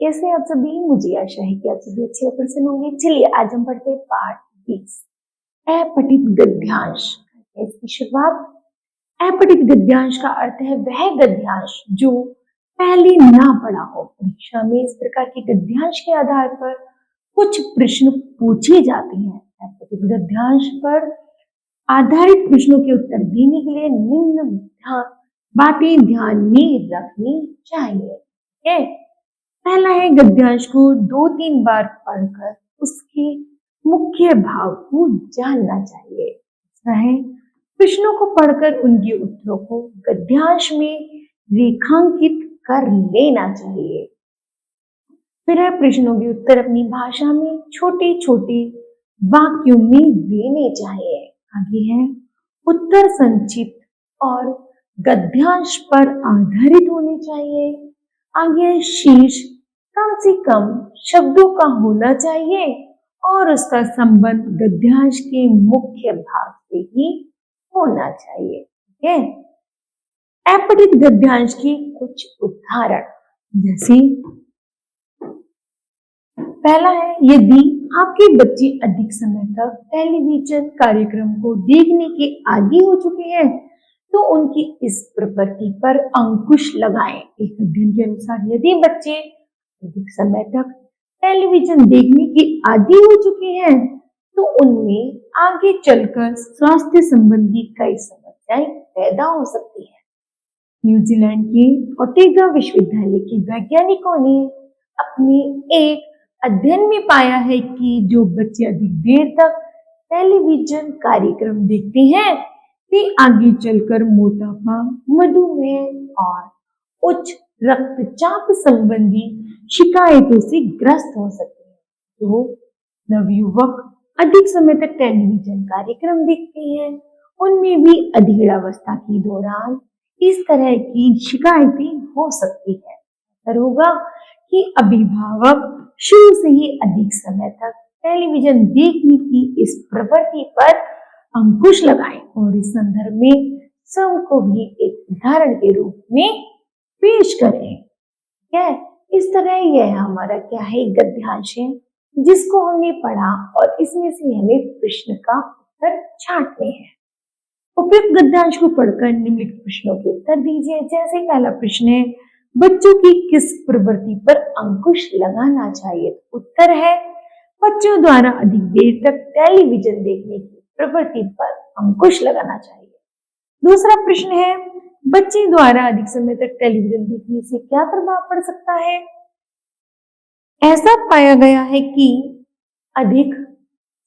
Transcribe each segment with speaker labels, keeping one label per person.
Speaker 1: कैसे आप सभी? मुझे आशा है कि आप सभी अच्छे और प्रसन्न होंगे। चलिए आज हम पढ़ते हैं पाठ 20 अपठित गद्यांश। इसकी शुरुआत। अपठित गद्यांश का अर्थ है वह गद्यांश जो पहले ना पढ़ा हो। परीक्षा में इस प्रकार के गद्यांश के आधार पर कुछ प्रश्न पूछे जाते हैं। अपठित गद्यांश पर आधारित प्रश्नों के उत्तर देने के लिए निम्न बातें ध्यान में रखनी चाहिए। पहला है गद्यांश को 2-3 बार पढ़कर उसके मुख्य भाव को जानना चाहिए। दूसरा है प्रश्नों को पढ़कर उनके उत्तरों को गद्यांश में रेखांकित कर लेना चाहिए। फिर है प्रश्नों के उत्तर अपनी भाषा में छोटे छोटे वाक्यों में देने चाहिए। आगे है उत्तर संक्षिप्त और गद्यांश पर आधारित होने चाहिए। आगे शीर्ष कम से कम शब्दों का होना चाहिए और उसका संबंध गद्यांश के मुख्य भाग से ही होना चाहिए। ठीक है। अपठित गद्यांश के कुछ उदाहरण, जैसे पहला है यदि आपके बच्चे अधिक समय तक टेलीविजन कार्यक्रम को देखने के आदी हो चुके हैं तो उनकी इस प्रवृत्ति पर अंकुश लगाएं। एक अध्ययन के अनुसार यदि बच्चे अधिक समय तक टेलीविजन देखने के आदी हो चुके हैं तो उनमें आगे चलकर स्वास्थ्य संबंधी कई समस्याएं पैदा हो सकती हैं। न्यूजीलैंड के ओटेगा विश्वविद्यालय के वैज्ञानिकों ने अपने एक अध्ययन में पाया है कि जो बच्चे अधिक देर तक टेलीविजन कार्यक्रम देखते हैं वे आगे चलकर मोटापा, मधुमेह और उच्च रक्तचाप संबंधी शिकायतों से ग्रस्त हो सकते हैं। तो नवयुवक अधिक समय तक टेलीविजन कार्यक्रम देखते हैं, उनमें भी अधेड़ावस्था के दौरान इस तरह की शिकायतें हो सकती है। बेहतर होगा कि अभिभावक शुरू से ही अधिक समय तक टेलीविजन देखने की इस प्रवृत्ति पर अंकुश लगाएं और इस संदर्भ में स्वयं को भी एक उदाहरण के रूप में पेश करें। क्या इस तरह यह हमारा क्या है गद्यांश है जिसको हमने पढ़ा और इसमें से हमें प्रश्न का उत्तर छांटने हैं। उपयुक्त गद्यांश को पढ़कर निम्नलिखित प्रश्नों के उत्तर दीजिए। जैसे पहला प्रश्न है बच्चों की किस प्रवृत्ति पर अंकुश लगाना चाहिए? उत्तर है बच्चों द्वारा अधिक देर तक टेलीविजन देखने की प्रवृत्ति पर अंकुश लगाना चाहिए। दूसरा प्रश्न है बच्चे द्वारा अधिक समय तक टेलीविजन देखने से क्या प्रभाव पड़ सकता है? ऐसा पाया गया है कि अधिक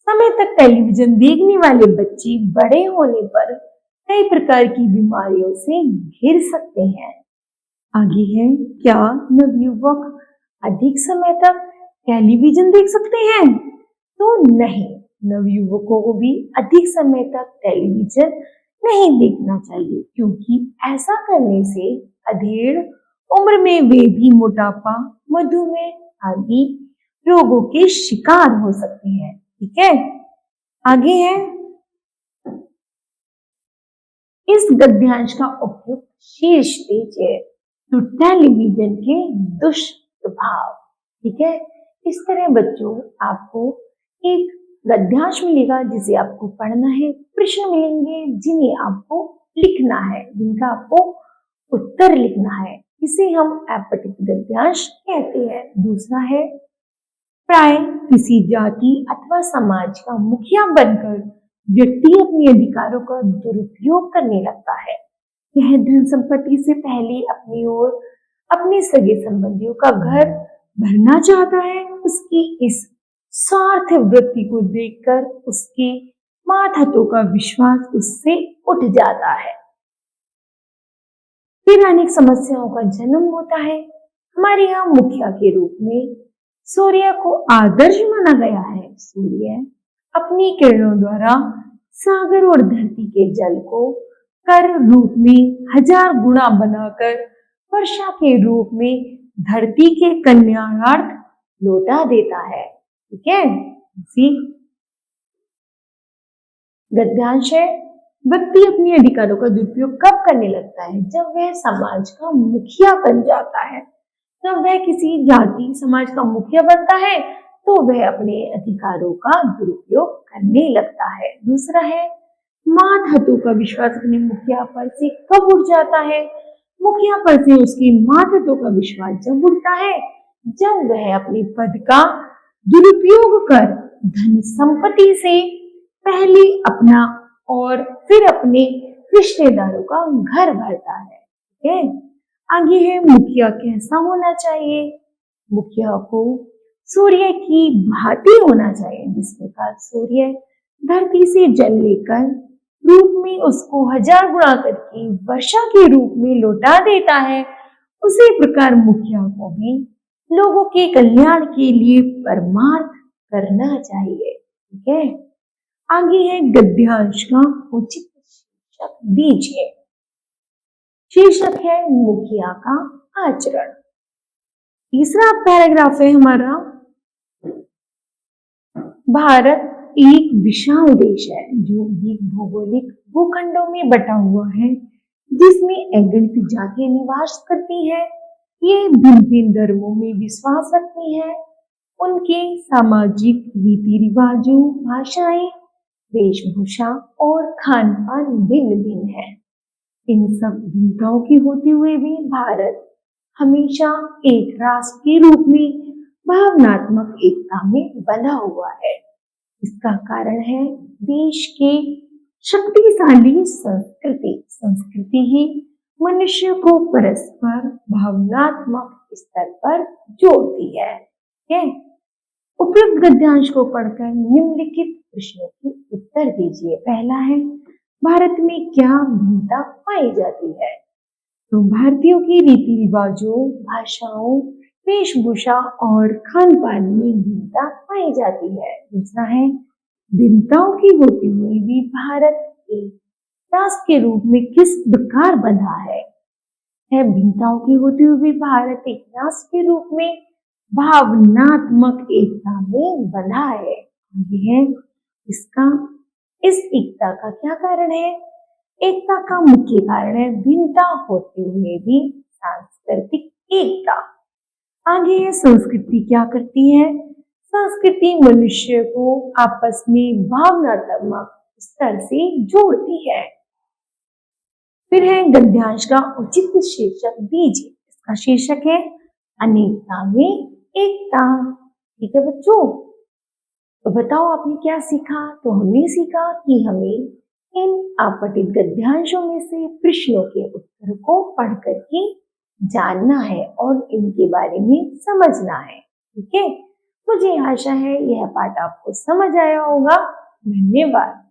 Speaker 1: समय तक टेलीविजन देखने वाले बच्चे बड़े होने पर कई प्रकार की बीमारियों से घिर सकते हैं। आगे है क्या नवयुवक अधिक समय तक टेलीविजन देख सकते हैं? तो नहीं, नवयुवकों को भी अधिक समय तक टेलीविजन नहीं देखना चाहिए क्योंकि ऐसा करने से अधेड़ उम्र में वे भी मोटापा, मधुमेह आदि रोगों के शिकार हो सकते हैं। ठीक है। आगे है इस गद्यांश का उपयुक्त शीर्ष दीजिए तो टेलीविजन के दुष्प्रभाव। ठीक है। इस तरह बच्चों आपको एक गद्यांश मिलेगा जिसे आपको पढ़ना है, प्रश्न मिलेंगे जिन्हें आपको लिखना है, जिनका आपको उत्तर लिखना है। इसे हम अपठित गद्यांश कहते हैं। दूसरा है प्राय किसी जाति अथवा समाज का मुखिया बनकर व्यक्ति अपने अधिकारों का दुरुपयोग करने लगता है। यह धन संपत्ति से पहले अपनी ओर अपने सगे संबंधियों का घर भरना चाहता है। उसकी इस स्वार्थ वृत्ति को देखकर उसके मातहतों का विश्वास उससे उठ जाता है। फिर अनेक समस्याओं का जन्म होता है। हमारे यहाँ मुखिया के रूप में सूर्य को आदर्श माना गया है। सूर्य अपनी किरणों द्वारा सागर और धरती के जल को कर रूप में 1000 गुना बनाकर वर्षा के रूप में धरती के कल्याणार्थ लौटा देता है। ठीक है। गद्यांश है व्यक्ति अपने अधिकारों का दुरुपयोग कब करने लगता है? जब वह समाज का मुखिया बन जाता है। जब वह किसी जाति समाज का मुखिया बनता है तो वह अपने अधिकारों का दुरुपयोग करने लगता है। दूसरा है मातहतों का विश्वास अपने मुखिया पर से कब उठ जाता है? मुखिया पर से उसके मातहतों का विश्वास जब उठता है जब वह अपने पद का दुरुपयोग कर धन संपत्ति से पहले अपना और फिर अपने रिश्तेदारों का घर भरता है। ठीक है, आगे है मुखिया कैसा होना चाहिए? मुखिया को सूर्य की भांति होना चाहिए। जिस प्रकार सूर्य धरती से जल लेकर रूप में उसको 1000 गुणा करके वर्षा के रूप में लौटा देता है, उसी प्रकार मुखिया को भी लोगों के कल्याण के लिए परमार्थ करना चाहिए। ठीक है, आगे है गद्यांश का उचित शीर्षक दीजिए। शीर्षक है मुखिया का आचरण। तीसरा पैराग्राफ है हमारा, भारत एक विशाल देश है जो अनेक भौगोलिक भूखंडों में बटा हुआ है, जिसमें अगणित जातियां निवास करती हैं। ये भिन्न भिन्न धर्मों में विश्वास रखती हैं। उनके सामाजिक रीति रिवाजों, भाषाएं, वेशभूषा और खान पान भिन्न भिन्न है। इन सब भिन्नताओं के होते हुए भी भारत हमेशा एक राष्ट्र के रूप में भावनात्मक एकता में बंधा हुआ है। इसका कारण है देश के शक्तिशाली संस्कृति। संस्कृति ही मनुष्य को परस्पर भावनात्मक स्तर पर जोड़ती है। उपयुक्त गद्यांश को पढ़कर निम्नलिखित प्रश्नों के उत्तर दीजिए। पहला है, भारत में क्या भिन्नता पाई जाती है? तो भारतीयों की रीति रिवाजों, भाषाओं, वेशभूषा और खान पान में भिन्नता पाई जाती है। दूसरा है, भिन्नताओं की होते हुए भी भारत एक राष्ट्र के रूप में किस प्रकार बंधा है? भिन्नताओं की होते हुए भी भारत एक राष्ट्र के रूप में भावनात्मक एकता में बंधा है। है इसका इस एकता का क्या कारण है? एकता का मुख्य कारण है भिन्नता होते हुए भी सांस्कृतिक एकता। आगे है, संस्कृति क्या करती है? संस्कृति मनुष्य को आपस में भावनात्मक स्तर से जोड़ती है। फिर है, गद्यांश का उचित शीर्षक दीजिए। इसका शीर्षक है अनेकता में एकता। ठीक है बच्चों, तो बताओ आपने क्या सीखा? तो हमने सीखा कि हमें इन आपतित गद्यांशों में से प्रश्नों के उत्तर को पढ़ करके जानना है और इनके बारे में समझना है। ठीक है, मुझे आशा है यह पाठ आपको समझ आया होगा। धन्यवाद।